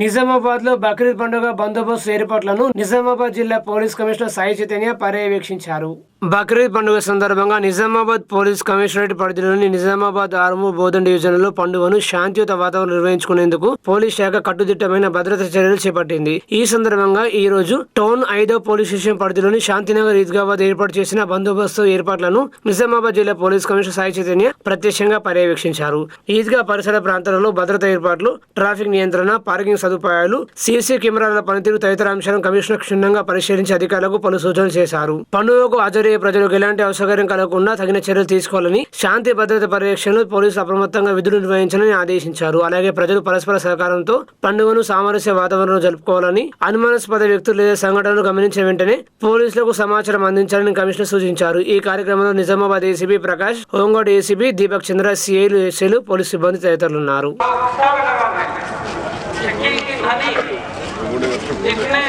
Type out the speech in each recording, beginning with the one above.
నిజామాబాద్ లో బక్రీద్ పండుగ బందోబస్తు ఏర్పాట్లను నిజామాబాద్ జిల్లా పోలీస్ కమిషనర్ సాయి చైతన్య పర్యవేక్షించారు. బక్రీద్ పండుగ సందర్భంగా నిజామాబాద్ పోలీస్ కమిషనరేట్ పరిధిలోని నిజామాబాద్ ఆర్మూర్ బోధన్ డివిజన్లో పండుగను శాంతియుత వాతావరణం నిర్వహించుకునేందుకు పోలీస్ శాఖ కట్టుదిట్టమైన భద్రతా చర్యలు చేపట్టింది. ఈ సందర్భంగా ఈ రోజు టౌన్ 5వ పోలీస్ స్టేషన్ పరిధిలోని శాంతినగర్ ఈద్గా వద్ద ఏర్పాటు చేసిన బందోబస్తు ఏర్పాట్లను నిజామాబాద్ జిల్లా పోలీస్ కమిషనర్ సాయి చైతన్య ప్రత్యక్షంగా పర్యవేక్షించారు. ఈద్గా పరిసర ప్రాంతాలలో భద్రతా ఏర్పాట్లు, ట్రాఫిక్ నియంత్రణ, పార్కింగ్ సదుపాయాలు, సీసీ కెమెరాల పనితీరు తదితర అంశాలను కమిషనర్ క్షుణ్ణంగా పరిశీలించి అధికారులకు పలు సూచనలు చేశారు. పండుగకు హాజరయ్యే ప్రజలకు ఎలాంటి అసౌకర్యం కలగకుండా తగిన చర్యలు తీసుకోవాలని, శాంతి భద్రత పర్యవేక్షణలో పోలీసులు అప్రమత్తంగా విధులు నిర్వహించాలని ఆదేశించారు. అలాగే ప్రజలు పరస్పర సహకారంతో పండుగను సామరస్య వాతావరణంలో జరుపుకోవాలని, అనుమానాస్పద వ్యక్తులు లేదా సంఘటనలు గమనించిన వెంటనే పోలీసులకు సమాచారం అందించాలని కమిషనర్ సూచించారు. ఈ కార్యక్రమంలో Nizamabad ACP Prakash, home guard ACP Deepak Chandra, సిఐలు, ఎస్ఐలు, పోలీసు సిబ్బంది తదితరులు ఉన్నారు. इसने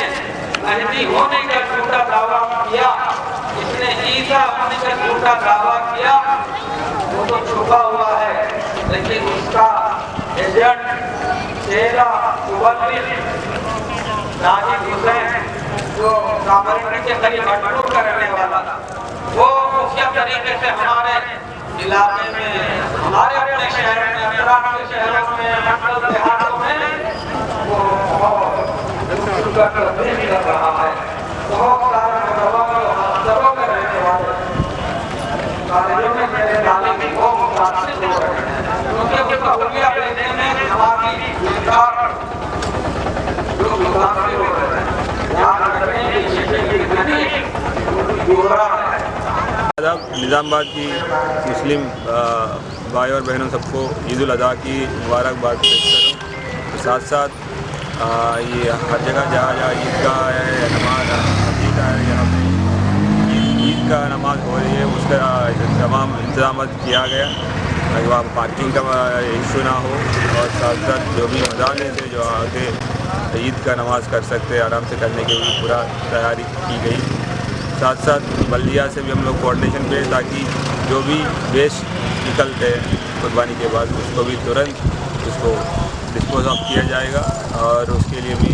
अहदी होने का झूठा दावा किया, इसने ईसा होने का झूठा दावा किया, वो तो छुपा हुआ है, लेकिन उसका एजेंट चेहरा मुबल्लिग नाजिब हुसैन जो कामरेड्डी के करीब हटलू का रहने वाला था, वो मुख्य तरीके से हमारे इलाके में, हमारे अपने शहर में, अतराफ के शहरों में, मंडल देहातों में वो कर रहा है। बहुत सारे नौजवानों में रहने वाले कॉलेजों में मेरे तालीम भी बहुत मुतासिर हो रहे हैं, क्योंकि उसका उंगलियां लेने में हमारी सरकार जो मुतासिर हो रहे हैं, याद रखने की निज़ामाबाद की मुस्लिम भाई और बहनों सबको ईद उल अज़हा की मुबारकबाद पेश करूँ। साथ साथ ये हर जगह जहाँ जहाँ ईदगाह है, नमाज मस्जिद है, यहाँ पे ईद का नमाज हो रही है, उसका तमाम इंतजाम किया गया ताकि वहाँ पार्किंग का इशू ना हो, और साथ साथ जो भी मदानिस है जो आगे ईद का नमाज कर सकते हैं आराम से करने के लिए पूरा तैयारी की गई। साथ साथ बल्दिया से भी हम लोग कोऑर्डिनेशन पे, ताकि जो भी वेस्ट निकलते हैं कुर्बानी के बाद उसको भी तुरंत उसको डिस्पोज ऑफ किया जाएगा, और उसके लिए भी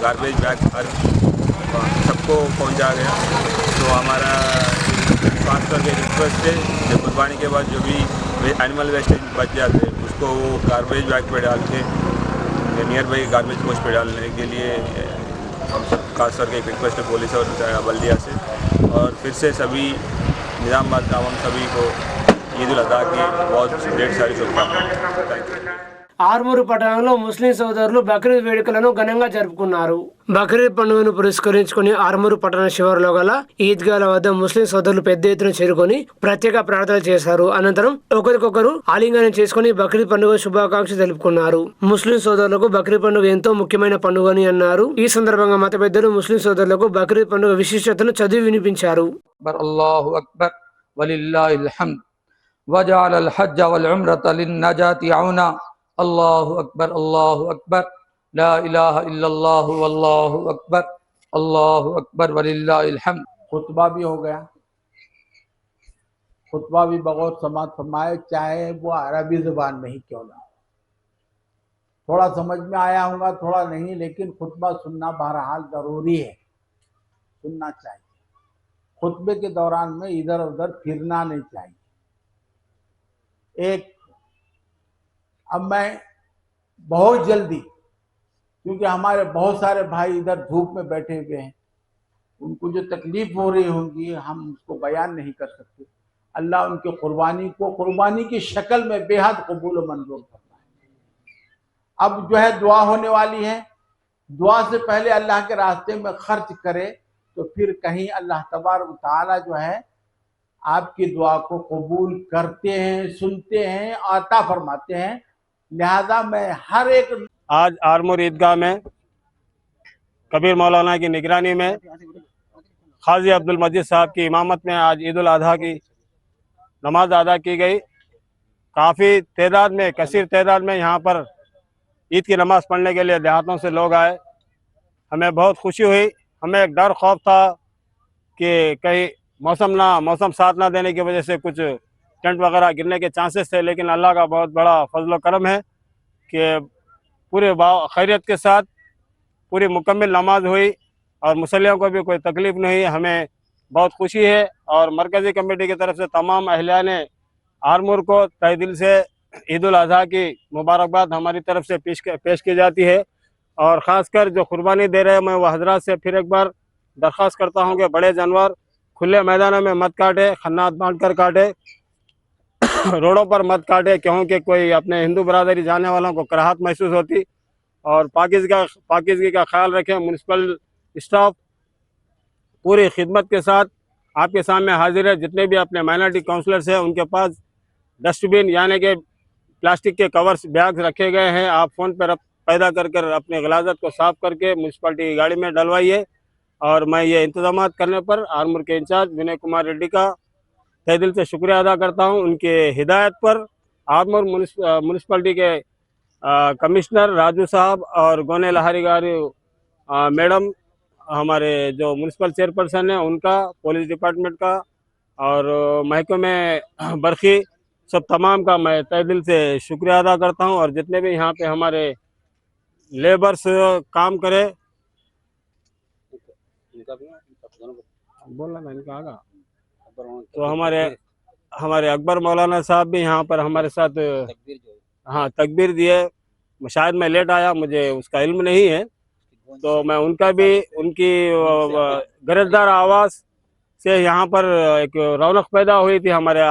गार्बेज बैग हर सबको पहुंचा गया। तो हमारा खास करके रिक्वेस्ट है कि कुर्बानी के बाद जो भी एनिमल वेस्टेज बच जाते हैं उसको वो गार्बेज बैग पे डाल के नियर बाई गार्बेज पोस्ट पे डालने के लिए हम सब खास करके एक रिक्वेस्ट है पुलिस और बल्दिया से। और फिर से सभी निज़ामाबाद आवाम सभी को ईद उल अज़हा की बहुत ढेर सारी शुभकामनाएं। ఆర్మూరు పట్టణంలో ముస్లిం సోదరులు బక్రీద్ వేడుకలను ఘనంగా జరుపుకున్నారు. బక్రీద్ పండుగను పురస్కరించుకుని ఆర్మూరు పట్టణ శివారులో గల ఈద్గాల వద్ద ముస్లిం సోదరులు పెద్ద ఎత్తున చేరుకొని ప్రత్యేక ప్రార్థనలు చేశారు. అనంతరం ఒకరికొకరు ఆలింగనం చేసుకుని బక్రీద్ పండుగ శుభాకాంక్షలు తెలుపుకున్నారు. ముస్లిం సోదరులకు బక్రీద్ పండుగ ఎంతో ముఖ్యమైన పండుగ అని అన్నారు. ఈ సందర్భంగా మత పెద్దలు ముస్లిం సోదరులకు బక్రీద్ పండుగ విశిష్టతను చదివి వినిపించారు. అల్లాహు అక్బర్ వలిల్లాహిల్ హమ్ద్ వజఅలల్ హజ్జ వల్ ఉమ్రత లిన్నజాతి ఔనా अल्लाहु अकबर ला इलाहा इल्लल्लाहु वल्लाहु अकबर वलिल्लाहिल हम्द। खुतबा भी हो गया, खुतबा भी बगौर समात फरमाए, चाहे वो अरबी ज़ुबान में ही क्यों ना, थोड़ा समझ में आया होगा थोड़ा नहीं, लेकिन खुतबा सुनना बहरहाल ज़रूरी है, सुनना चाहिए। खुतबे के दौरान में इधर उधर फिरना नहीं चाहिए। एक अब मैं बहुत जल्दी, क्योंकि हमारे बहुत सारे भाई इधर धूप में बैठे हुए हैं, उनको जो तकलीफ हो रही होगी हम उसको बयान नहीं कर सकते। अल्लाह उनके कुर्बानी को कुर्बानी की शक्ल में बेहद कबूल और मंजूर करता है। अब जो है दुआ होने वाली है, दुआ से पहले अल्लाह के रास्ते में खर्च करे तो फिर कहीं अल्लाह तबारक व तआला जो है आपकी दुआ को कबूल करते हैं, सुनते हैं, अता फरमाते हैं। लिहाजा मैं हर एक आज आरमूर ईदगाह में कबीर मौलाना की निगरानी में खाजी अब्दुल मजीद साहब की इमामत में आज ईद उल अज़हा की नमाज अदा की गई। काफ़ी तादाद में, कसीर तादाद में यहाँ पर ईद की नमाज़ पढ़ने के लिए देहातों से लोग आए। हमें बहुत खुशी हुई। हमें एक डर खौफ था कि कहीं मौसम साथ ना देने की वजह से कुछ टेंट वगैरह गिरने के चांसेस थे, लेकिन अल्लाह का बहुत बड़ा फजल करम है कि पूरे खैरियत के साथ पूरी मुकम्मल नमाज हुई और मुसल्लियों को भी कोई तकलीफ नहीं। हमें बहुत खुशी है और मरकज़ी कमेटी की तरफ से तमाम अहलियान आरमूर को तहे दिल से ईद उल अज़हा की मुबारकबाद हमारी तरफ से पेश की जाती है। और ख़ासकर जो कुर्बानी दे रहे हैं, मैं वो हजरात से फिर एक बार दरख्वास्त करता हूँ कि बड़े जानवर खुले मैदानों में मत काटे, खन्नात बांध कर काटे, रोडों पर मत काटे, क्योंकि कोई अपने हिंदू बरादरी जाने वालों को कराहत महसूस होती। और पाकिज़गी का ख्याल रखें। म्यूनसिपल स्टाफ पूरी खिदमत के साथ आपके सामने हाजिर है। जितने भी अपने माइनॉरिटी काउंसलर्स हैं उनके पास डस्टबिन यानी कि प्लास्टिक के कवर्स बैग रखे गए हैं। आप फ़ोन पर पैदा कर अपनी गलाजत को साफ़ करके म्यूनसिपालिटी की गाड़ी में डलवाइए। और मैं ये इंतजाम करने पर आरमूर के इंचार्ज विनय कुमार रेड्डी का तहे दिल से शुक्रिया अदा करता हूँ। उनके हिदायत पर आरमूर म्यूनसिपालिटी के कमिश्नर राजू साहब और गोने लहारी गारी मैडम, हमारे जो म्यूनसिपल चेयरपर्सन है उनका, पुलिस डिपार्टमेंट का और महकमे बरखी सब तमाम का मैं तहे दिल से शुक्रिया अदा करता हूं। और जितने भी यहाँ पे हमारे लेबर्स काम करे, बोलना ना इनका आगा, तो हमारे अकबर मौलाना साहब भी यहाँ पर हमारे साथ तकबीर दिए। शायद मैं लेट आया, मुझे उसका इल्म नहीं है, तो मैं उनका भी, उनकी गरजदार आवाज़ से यहाँ पर एक रौनक पैदा हुई थी हमारे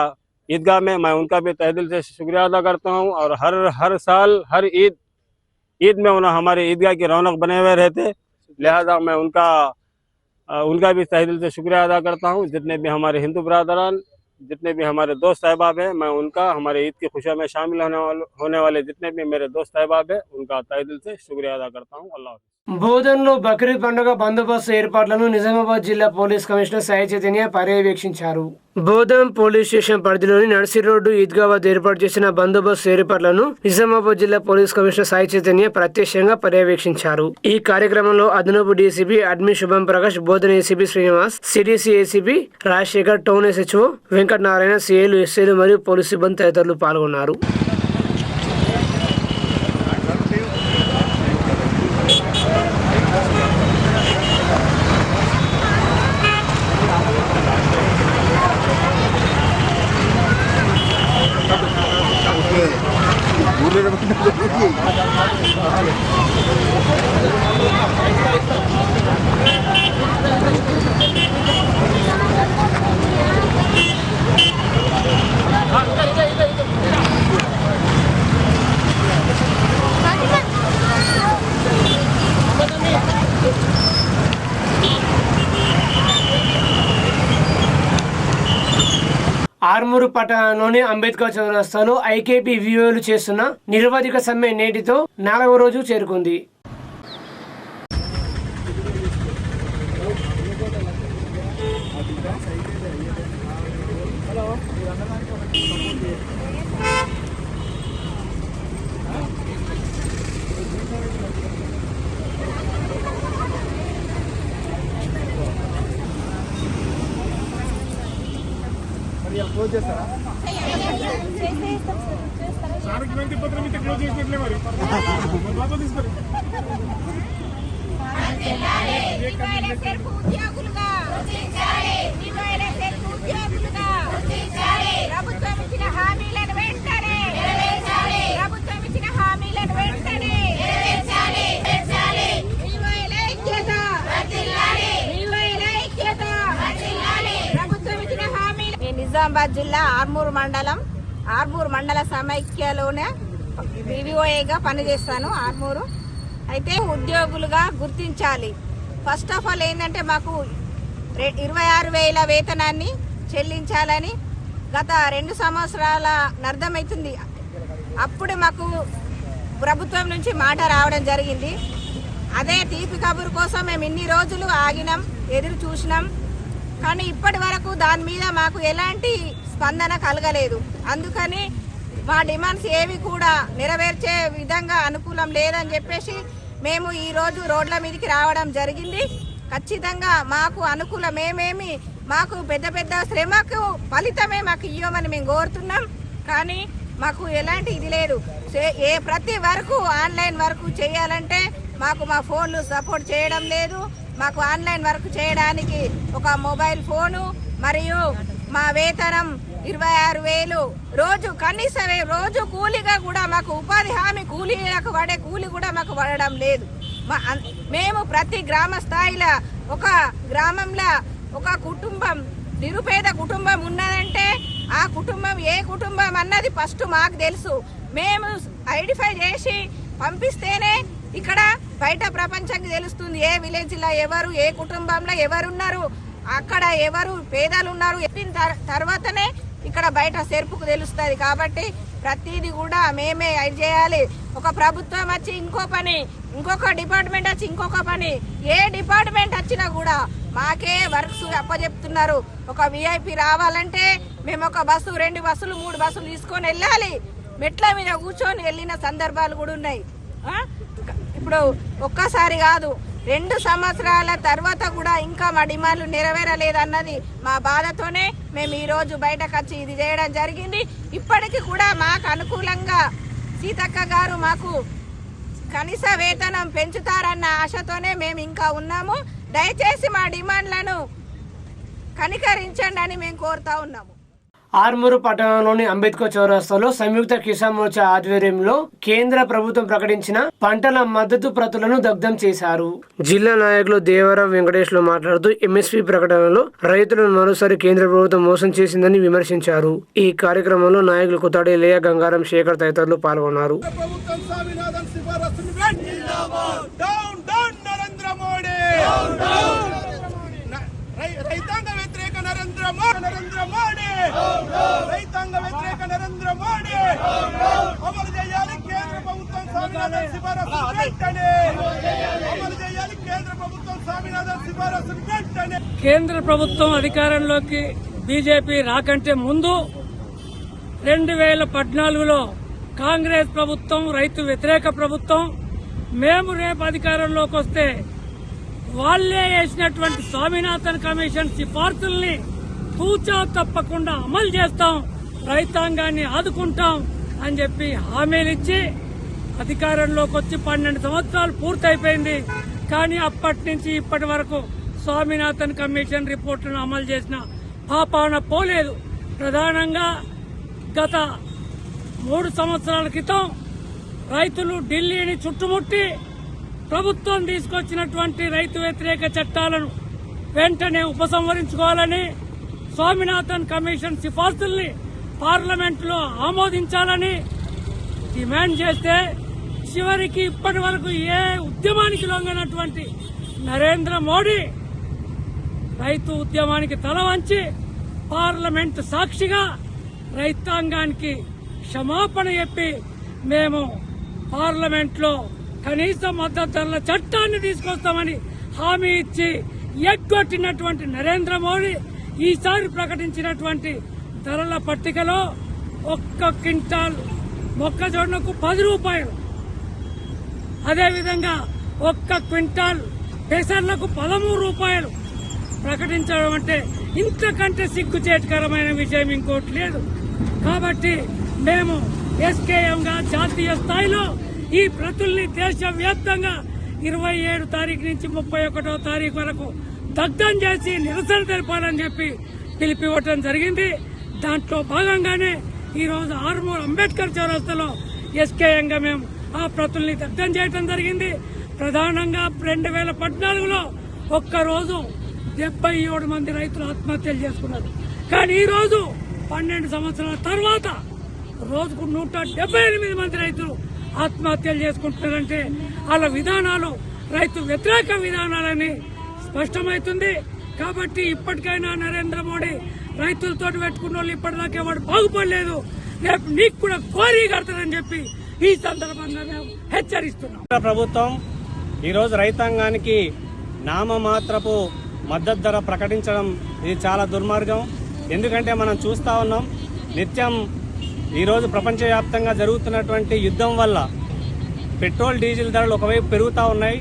ईदगाह में। मैं उनका भी तहे दिल से शुक्रिया अदा करता हूँ। और हर साल हर ईद में उन्हें हमारे ईदगाह की रौनक बने हुए रहते, लिहाजा मैं उनका भी तहे दिल से शुक्रिया अदा करता हूँ। जितने भी हमारे हिंदू बरादरान, जितने भी हमारे दोस्त अहबाब हैं, मैं उनका, हमारे ईद की खुशियों में शामिल होने वाले जितने भी मेरे दोस्त अहबाब हैं, उनका तहे दिल से शुक्रिया अदा करता हूँ। अल्लाह। బోధన్లో బక్రీద్ పండుగ బందోబస్తు ఏర్పాట్లను నిజామాబాద్ జిల్లా పోలీస్ కమిషనర్ సాయి చైతన్య పర్యవేక్షించారు. బోధన్ పోలీస్ స్టేషన్ పరిధిలోని నర్సీ రోడ్డు ఈద్గా వద్ద ఏర్పాటు చేసిన బందోబస్తు ఏర్పాట్లను నిజామాబాద్ జిల్లా పోలీస్ కమిషనర్ సాయి చైతన్య ప్రత్యక్షంగా పర్యవేక్షించారు. ఈ కార్యక్రమంలో అదనపు DCP admin Shubham Prakash, Bodhan ACP Srinivas, CDC ACP Rajasekhar, town SHO Venkatanarayana, సిఐలు, ఎస్ఐలు మరియు పోలీసు సిబ్బంది తదితరులు పాల్గొన్నారు. ఆర్మూరు పట్టణంలోని అంబేద్కర్ చౌరస్తాలో ఐకేపీ వివోలు చేస్తున్న నిరవధిక సమ్మె నేటితో 4వ రోజు చేరుకుంది. నిజామాబాద్ జిల్లా ఆర్మూర్ మండల సమైక్యలోనే వివిఓఏగా పనిచేస్తాను. ఆర్మూరు అయితే ఉద్యోగులుగా గుర్తించాలి. ఫస్ట్ ఆఫ్ ఆల్ ఏంటంటే మాకు 26,000 వేతనాన్ని చెల్లించాలని గత 2 సంవత్సరాల అర్థమవుతుంది. అప్పుడు మాకు ప్రభుత్వం నుంచి మాట రావడం జరిగింది. అదే తీపి కబురు కోసం మేము ఇన్ని రోజులు ఆగినాం, ఎదురు చూసినాం. కానీ ఇప్పటి వరకు దాని మీద మాకు ఎలాంటి స్పందన కలగలేదు. అందుకని మా డిమాండ్స్ ఏవి కూడా నెరవేర్చే విధంగా అనుకూలం లేదని చెప్పేసి మేము ఈరోజు రోడ్ల మీదకి రావడం జరిగింది. ఖచ్చితంగా మాకు అనుకూలమేమేమి, మాకు పెద్ద శ్రమకు ఫలితమే మాకు ఇవ్వమని మేము కోరుతున్నాం. కానీ మాకు ఎలాంటి ఇది లేదు. ప్రతి వరకు ఆన్లైన్ వర్క్ చేయాలంటే మాకు మా ఫోన్లు సపోర్ట్ చేయడం లేదు. మాకు ఆన్లైన్ వర్క్ చేయడానికి ఒక మొబైల్ ఫోను మరియు మా వేతనం 26,000 రోజు కనీస రోజు కూలీగా కూడా మాకు ఉపాధి హామీ కూలీలకు పడే కూలి కూడా మాకు పడడం లేదు. మేము ప్రతి గ్రామ స్థాయిలో ఒక గ్రామంలో ఒక కుటుంబం నిరుపేద కుటుంబం ఉన్నదంటే ఆ కుటుంబం ఏ కుటుంబం అన్నది ఫస్ట్ మాకు తెలుసు. మేము ఐడెంటిఫై చేసి పంపిస్తేనే ఇక్కడ బయట ప్రపంచానికి తెలుస్తుంది ఏ విలేజ్లో ఎవరు ఏ కుటుంబంలో ఎవరున్నారు, అక్కడ ఎవరు పేదలు ఉన్నారు. చెప్పిన తర్వాతనే ఇక్కడ బయట సెరుపుకు తెలుస్తుంది. కాబట్టి ప్రతిదీ కూడా మేమే ఇది చేయాలి. ఒక ప్రభుత్వం వచ్చి ఇంకో పని, ఇంకొక డిపార్ట్మెంట్ వచ్చి ఇంకొక పని, ఏ డిపార్ట్మెంట్ వచ్చినా కూడా మాకే వర్క్స్ అప్పచెప్తున్నారు. ఒక విఐపి రావాలంటే మేము ఒక బస్సు 2 బస్సులు 3 బస్సులు తీసుకొని వెళ్ళాలి. మెట్ల మీద కూర్చొని వెళ్ళిన సందర్భాలు కూడా ఉన్నాయి. ఇప్పుడు ఒక్కసారి కాదు 2 సంవత్సరాల తర్వాత కూడా ఇంకా మా డిమాండ్లు నెరవేరలేదన్నది మా బాధతోనే మేము ఈరోజు బయటకు వచ్చి ఇది చేయడం జరిగింది. ఇప్పటికీ కూడా మాకు అనుకూలంగా సీతక్క గారు మాకు కనీస వేతనం పెంచుతారన్న ఆశతోనే మేము ఇంకా ఉన్నాము. దయచేసి మా డిమాండ్లను కనికరించండి అని మేము కోరుతా ఉన్నాము. ఆర్మూరు పట్టణంలోని అంబేద్కర్ చౌరస్తాలో సంయుక్త కిసాన్ మోర్చా ఆధ్వర్యంలో కేంద్ర ప్రభుత్వం ప్రకటించిన పంటల మద్దతు ప్రతులను దగ్ధం చేశారు. జిల్లా నాయకులు దేవరం వెంకటేశ్లు మాట్లాడుతూ ఎంఎస్పీ ప్రకటనలో రైతులను మరోసారి కేంద్ర ప్రభుత్వం మోసం చేసిందని విమర్శించారు. ఈ కార్యక్రమంలో నాయకులు కుతాడి లేయ గంగారం శేఖర్ తదితరులు పాల్గొన్నారు. రైతాంగ వ్యతిరేక నరేంద్ర మోడీ రైతాంగ వ్యతిరేక నరేంద్ర మోడీ అమలు చేయాలి కేంద్ర ప్రభుత్వం స్వామినాథన్ సిఫారసు వెంటనే అమలు చేయాలి కేంద్ర ప్రభుత్వం స్వామినాథన్ సిఫారసు వెంటనే. కేంద్ర ప్రభుత్వం అధికారంలోకి బీజేపీ రాకంటే ముందు 2014లో కాంగ్రెస్ ప్రభుత్వం రైతు వ్యతిరేక ప్రభుత్వం, మేము రేపు అధికారంలోకి వస్తే వాళ్లే వేసినటువంటి స్వామినాథన్ కమిషన్ సిఫార్సుల్ని తూచా తప్పకుండా అమలు చేస్తాం, రైతాంగాన్ని ఆదుకుంటాం అని చెప్పి హామీలిచ్చి అధికారంలోకి వచ్చి 12 సంవత్సరాలు పూర్తయిపోయింది. కానీ అప్పటి నుంచి ఇప్పటి వరకు స్వామినాథన్ కమిషన్ రిపోర్టును అమలు చేసిన పాపాన పోలేదు. ప్రధానంగా గత 3 సంవత్సరాల క్రితం రైతులు ఢిల్లీని చుట్టుముట్టి ప్రభుత్వం తీసుకొచ్చినటువంటి రైతు వ్యతిరేక చట్టాలను వెంటనే ఉపసంహరించుకోవాలని, స్వామినాథన్ కమిషన్ సిఫార్సుల్ని పార్లమెంట్లో ఆమోదించాలని డిమాండ్ చేస్తే చివరికి ఇప్పటి వరకు ఏ ఉద్యమానికి లొంగనటువంటి నరేంద్ర మోడీ రైతు ఉద్యమానికి తల వంచి పార్లమెంట్ సాక్షిగా రైతాంగానికి క్షమాపణ చెప్పి మేము పార్లమెంట్లో కనీస మద్దతు ధరల చట్టాన్ని తీసుకొస్తామని హామీ ఇచ్చి ఎగ్గొట్టినటువంటి నరేంద్ర మోడీ ఈసారి ప్రకటించినటువంటి ధరల పట్టికలో 1 క్వింటాల్ మొక్కజొన్నకు 10 రూపాయలు, అదేవిధంగా 1 క్వింటాల్ పెసర్లకు 13 రూపాయలు ప్రకటించడం అంటే ఇంతకంటే సిగ్గుచేటుకరమైన విషయం ఇంకోటి లేదు. కాబట్టి మేము ఎస్కేఎంగా జాతీయ స్థాయిలో ఈ ప్రతుల్ని దేశవ్యాప్తంగా 27 తారీఖు నుంచి 31వ తారీఖు వరకు దగ్ధం చేసి నిరసన తెలపాలని చెప్పి పిలిపివ్వటం జరిగింది. దాంట్లో భాగంగానే ఈరోజు ఆర్మూర్ అంబేద్కర్ చౌరస్తాలో ఎస్కేఎంగా మేము ఆ ప్రతుల్ని దగ్ధం చేయడం జరిగింది. ప్రధానంగా 2014లో ఒక్కరోజు 77 మంది రైతులు ఆత్మహత్యలు చేసుకున్నారు. కానీ ఈరోజు 12 సంవత్సరాల తర్వాత రోజుకు 178 మంది రైతులు ఆత్మహత్యలు చేసుకుంటున్నారంటే వాళ్ళ విధానాలు రైతు వ్యతిరేక విధానాలని స్పష్టమవుతుంది. కాబట్టి ఇప్పటికైనా నరేంద్ర మోడీ రైతులతో పెట్టుకున్న వాళ్ళు ఇప్పటిదాకా వాడు బాగుపడలేదు, రేపు నీకు కూడా కోరి కడతారని చెప్పి ఈ సందర్భంగా మేము హెచ్చరిస్తున్నాం. ప్రభుత్వం ఈరోజు రైతాంగానికి నామమాత్రపు మద్దతు ధర ప్రకటించడం ఇది చాలా దుర్మార్గం. ఎందుకంటే మనం చూస్తూ ఉన్నాం నిత్యం ఈరోజు ప్రపంచవ్యాప్తంగా జరుగుతున్నటువంటి యుద్ధం వల్ల పెట్రోల్ డీజిల్ ధరలు ఒకవైపు పెరుగుతూ ఉన్నాయి.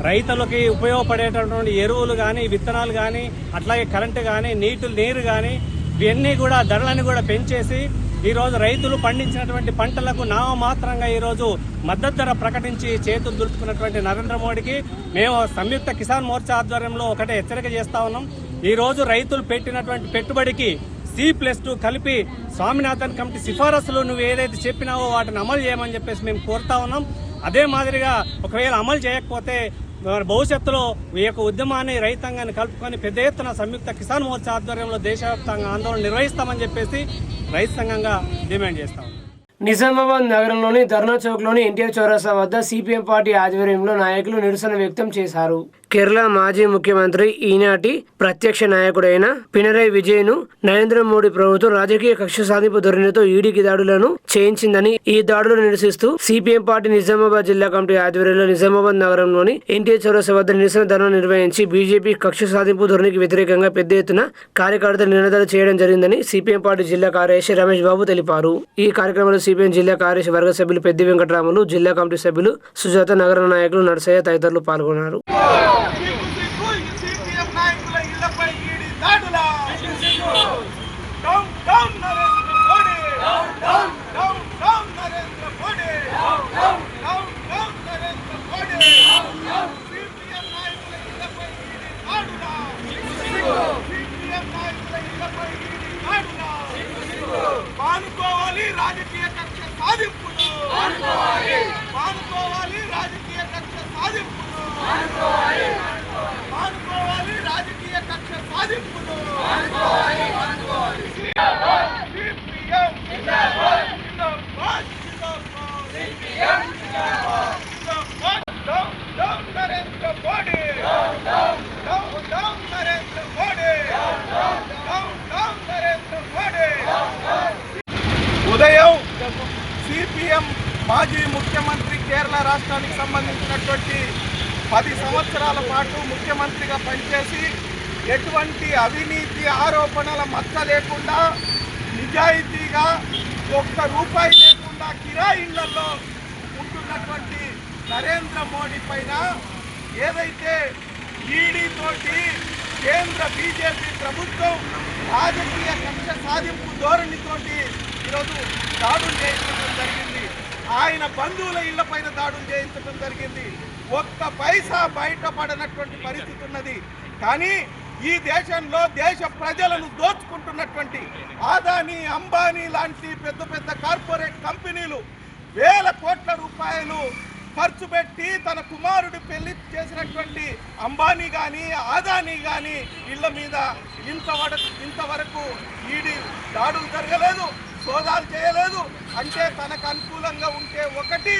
రైతులకి ఉపయోగపడేటటువంటి ఎరువులు కానీ విత్తనాలు కానీ అట్లాగే కరెంటు కానీ నీరు కానీ ఇవన్నీ కూడా ధరలను కూడా పెంచేసి ఈరోజు రైతులు పండించినటువంటి పంటలకు నామమాత్రంగా ఈరోజు మద్దతు ధర ప్రకటించి చేతులు దులుపుకున్నటువంటి నరేంద్ర మోడీకి మేము సంయుక్త కిసాన్ మోర్చా ఆధ్వర్యంలో ఒకటే హెచ్చరిక చేస్తా ఉన్నాం. ఈరోజు రైతులు పెట్టినటువంటి పెట్టుబడికి C+2 కలిపి స్వామినాథన్ కమిటీ సిఫారసులు నువ్వు ఏదైతే చెప్పినావో వాటిని అమలు చేయమని చెప్పేసి మేము కోరుతా ఉన్నాం. అదే మాదిరిగా ఒకవేళ అమలు చేయకపోతే భవిష్యత్తులో ఈ యొక్క ఉద్యమాన్ని రైతాంగాన్ని కలుపుకొని పెద్ద ఎత్తున సంయుక్త కిసాన్ మోర్చా ఆధ్వర్యంలో దేశవ్యాప్తంగా ఆందోళన నిర్వహిస్తామని చెప్పేసి రైతు సంఘంగా డిమాండ్ చేస్తాం. నిజామాబాద్ నగరంలోని ధర్నా చౌక్లోని ఎన్టీఆర్ చౌరస్తా వద్ద సిపిఎం పార్టీ ఆధ్వర్యంలో నాయకులు నిరసన వ్యక్తం చేశారు. కేరళ మాజీ ముఖ్యమంత్రి ఈనాటి ప్రత్యక్ష నాయకుడైన పినరయ్ విజయన్ నరేంద్ర మోడీ ప్రభుత్వం రాజకీయ కక్ష సాధింపు ధోరణితో ఈడీకి దాడులను చేయించిందని, ఈ దాడులను నిరసిస్తూ సిపిఎం పార్టీ నిజామాబాద్ జిల్లా కమిటీ ఆధ్వర్యంలో నిజామాబాద్ నగరంలోని ఎన్టీఆర్ చౌరస్తా వద్ద నిరసన ధర్నా నిర్వహించి బీజేపీ కక్ష సాధింపు ధోరణికి వ్యతిరేకంగా పెద్ద ఎత్తున కార్యకర్తలు నినాదాలు చేయడం జరిగిందని సిపిఎం పార్టీ జిల్లా కార్యదర్శి రమేష్ బాబు తెలిపారు. ఈ కార్యక్రమంలో సిపిఎం జిల్లా కార్యదర్శి వర్గ సభ్యులు పెద్ది వెంకటరాములు, జిల్లా కమిటీ సభ్యులు సుజాత, నగర నాయకులు నర్సయ్య తదితరులు పాల్గొన్నారు. రాజకీయ కక్ష సాధింపులు మానుకోవాలి, రాజకీయ కక్ష సాధింపులు మానుకోవాలి, రాజకీయ కక్ష సాధింపులు సిపిఎం జిందాబాద్ జిందాబాద్ సిపిఎం జిందాబాద్ down down Narendra Modi down down Narendra Modi down down Narendra Modi. ఉదయం సిపిఎం మాజీ ముఖ్యమంత్రి కేరళ రాష్ట్రానికి సంబంధించినటువంటి 10 సంవత్సరాల పాటు ముఖ్యమంత్రిగా పనిచేసి ఎటువంటి అవినీతి ఆరోపణల మచ్చ లేకుండా నిజాయితీగా ₹1 లేకుండా కిరాయి ఇళ్లలో ఉంటున్నటువంటి నరేంద్ర మోడీ పైన ఏదైతే ఈడీ తోటి కేంద్ర బీజేపీ ప్రభుత్వం రాజకీయ కక్ష సాధింపు ధోరణితోటి ఈరోజు దాడులు చేయించడం జరిగింది. ఆయన బంధువుల ఇళ్ల పైన దాడులు చేయించడం జరిగింది. ఒక్క పైసా బయటపడనటువంటి పరిస్థితి ఉన్నది. కానీ ఈ దేశంలో దేశ ప్రజలను దోచుకుంటున్నటువంటి ఆదాని, అంబానీ లాంటి పెద్ద పెద్ద కార్పొరేట్ కంపెనీలు వేల కోట్ల రూపాయలు ఖర్చు పెట్టి తన కుమారుడు పెళ్లి చేసినటువంటి అంబానీ కానీ ఆదానీ కానీ ఇళ్ల మీద ఇంతవరకు ఈడీ దాడులు జరగలేదు, సోదాలు చేయలేదు. అంటే తనకు అనుకూలంగా ఉంటే ఒకటి,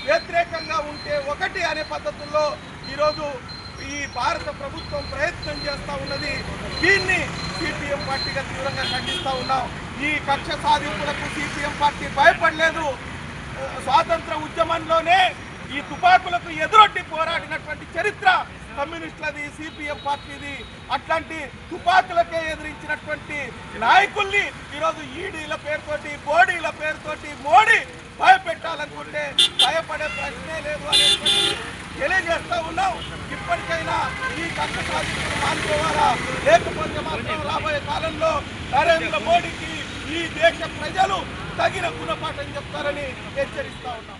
వ్యతిరేకంగా ఉంటే ఒకటి అనే పద్ధతుల్లో ఈరోజు ఈ భారత ప్రభుత్వం ప్రయత్నం చేస్తూ ఉన్నది. దీన్ని సిపిఎం పార్టీగా తీవ్రంగా ఖండిస్తూ ఉన్నాం. ఈ కక్ష సాధింపులకు సిపిఎం పార్టీ భయపడలేదు. స్వాతంత్ర ఉద్యమంలోనే ఈ తుపాకులకు ఎదురొడ్డి పోరాడినటువంటి చరిత్ర కమ్యూనిస్టులది, సిపిఎం పార్టీది. అట్లాంటి తుపాకులకే ఎదిరించినటువంటి నాయకుల్ని ఈరోజు ఈడీల పేరుతోటి, బోడీల పేరుతోటి మోడీ భయపెట్టాలనుకుంటే భయపడే ప్రశ్నే లేదు అనేటువంటి తెలియజేస్తూ ఉన్నాం. ఇప్పటికైనా ఈ కక్ష సాధింపులు మానుకోవాలా, లేకపోతే మాత్రం రాబోయే కాలంలో నరేంద్ర మోడీకి ఈ దేశ ప్రజలు తగిన గుణపాఠం చెప్తారని హెచ్చరిస్తా ఉన్నాం.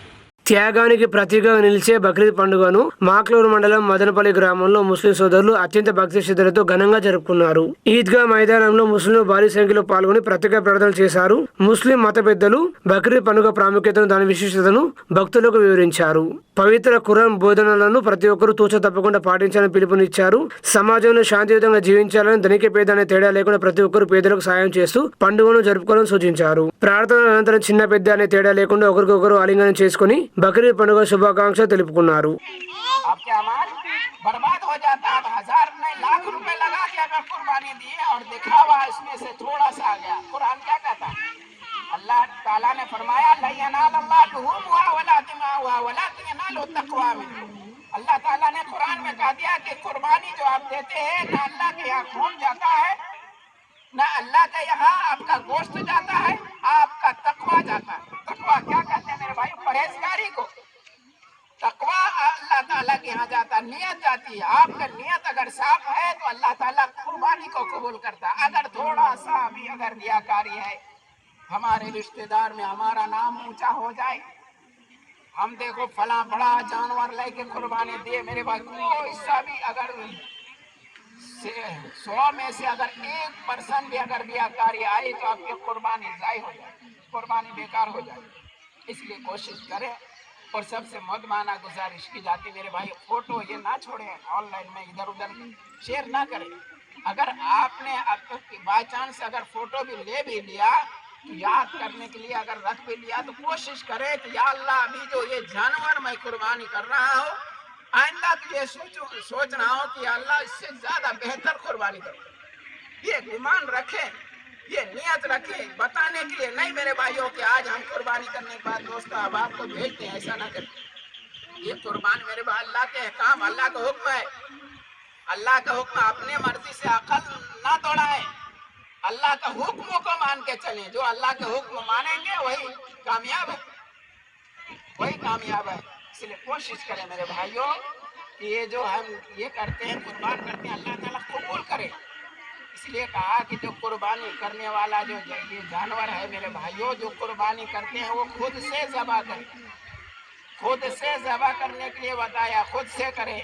త్యాగానికి ప్రతీకగా నిలిచే బక్రీద్ పండుగను మాక్లూరు మండలం మదనపల్లి గ్రామంలో ముస్లిం సోదరులు అత్యంత భక్తి శ్రద్ధలతో ఘనంగా జరుపుకున్నారు. ఈద్గా మైదానంలో ముస్లింలు భారీ సంఖ్యలో పాల్గొని ప్రత్యేక ప్రార్థనలు చేశారు. ముస్లిం మత పెద్దలు బక్రీద్ పండుగ ప్రాముఖ్యతను, దాని విశిష్టతను భక్తులకు వివరించారు. పవిత్ర ఖురాన్ బోధనలను ప్రతి ఒక్కరూ తూచ తప్పకుండా పాటించాలని పిలుపునిచ్చారు. సమాజంలో శాంతియుతంగా జీవించాలని, ధనిక పేద అనే తేడా లేకుండా ప్రతి ఒక్కరూ పేదలకు సాయం చేస్తూ పండుగను జరుపుకోవాలని సూచించారు. ప్రార్థన అనంతరం చిన్న పెద్ద అనే తేడా లేకుండా ఒకరికొకరు ఆలింగనం చేసుకుని बकरीद पंడుగ శుభాకాంక్షలు తెలుపుకున్నారు. आपके अमाल बर्बाद हो जाता है। 1000 नहीं लाख रुपए लगा के अगर कुर्बानी दी और दिखावा इसमें से थोड़ा सा आ गया। कुरान क्या कहता है? अल्लाह ताला ने फरमाया ला यनाल अल्लाह लुहुमुहा वला दिमाउहा वलाकिन यनालु तक़वा मिनकुम। अल्लाह ताला ने कुरान में कह दिया कि कुर्बानी जो आप देते हैं ना अल्लाह के यहाँ खून जाता है, ना अल्लाह के यहाँ आपका गोश्त जाता है, आपका तकवा जाता है। तकवा क्या कहते हैं मेरे भाई? परहेजगारी को। तकवा अल्लाह ताला के यहाँ जाता है, नियत जाती है। आपका नियत अगर साफ है तो अल्लाह ताला कुर्बानी को कबूल करता है। अगर थोड़ा सा भी अगर रियाकारी है, हमारे रिश्तेदार में हमारा नाम ऊंचा हो जाए। हम देखो फला बड़ा जानवर लेके कुर्बानी दिए मेरे भाई, कोई सा भी अगर 100 में से अगर 1% भी अगर रियाकारी आई तो आपकी कुर्बानी जाय हो जाए, कुर्बानी बेकार हो जाए। इसलिए कोशिश करें। और सबसे मदमाना गुजारिश की जाती मेरे भाई, फोटो ये ना छोड़े ऑनलाइन में, इधर उधर शेयर ना करें। अगर आपने बाई चांस अगर फोटो भी ले भी लिया तो याद करने के लिए अगर रख भी लिया तो कोशिश करें कि या अल्लाह अभी जो ये जानवर मैं कुर्बानी कर रहा हूँ, आइंदा तो ये सोच रहा हूँ कि अल्लाह इससे ज्यादा बेहतर कुर्बानी करो। ये ईमान रखें, ये नियत रखें, बताने के लिए नहीं मेरे भाइयों कि आज हम कुर्बानी करने के बाद दोस्तों अब आपको भेजते हैं, ऐसा ना करें। ये कुर्बान मेरे भाई अल्लाह के काम, अल्लाह का हुक्म है। अल्लाह का हुक्म अपने मर्जी से अकल ना दौड़ाए, अल्लाह का हुक्म को मान के चलें। जो अल्लाह के हुक्म मानेंगे वही कामयाब है, वही कामयाब है। इसलिए कोशिश करें मेरे भाइयों कि ये जो हम ये करते हैं, कुर्बान करते हैं, अल्लाह ताला कबूल करे। इसलिए कहा कि जो कुर्बानी करने वाला जो ये जानवर है मेरे भाइयों, जो कुर्बानी करते हैं वो खुद से ज़बह करें, खुद से ज़बह करने के लिए बताया, खुद से करें।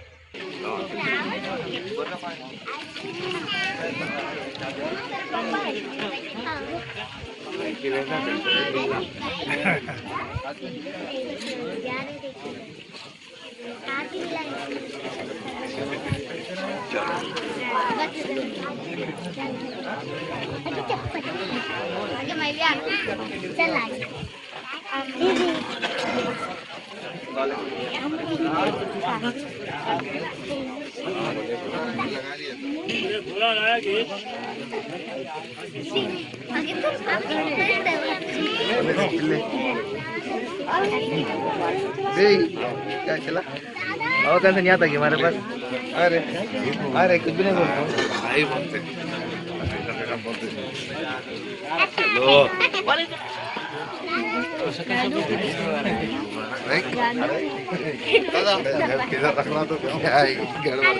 क्या चला और कैसे नहीं आता कि हमारे पास। अरे अरे कुछ भी नहीं बोलते किधर रखना तो क्या अच्छा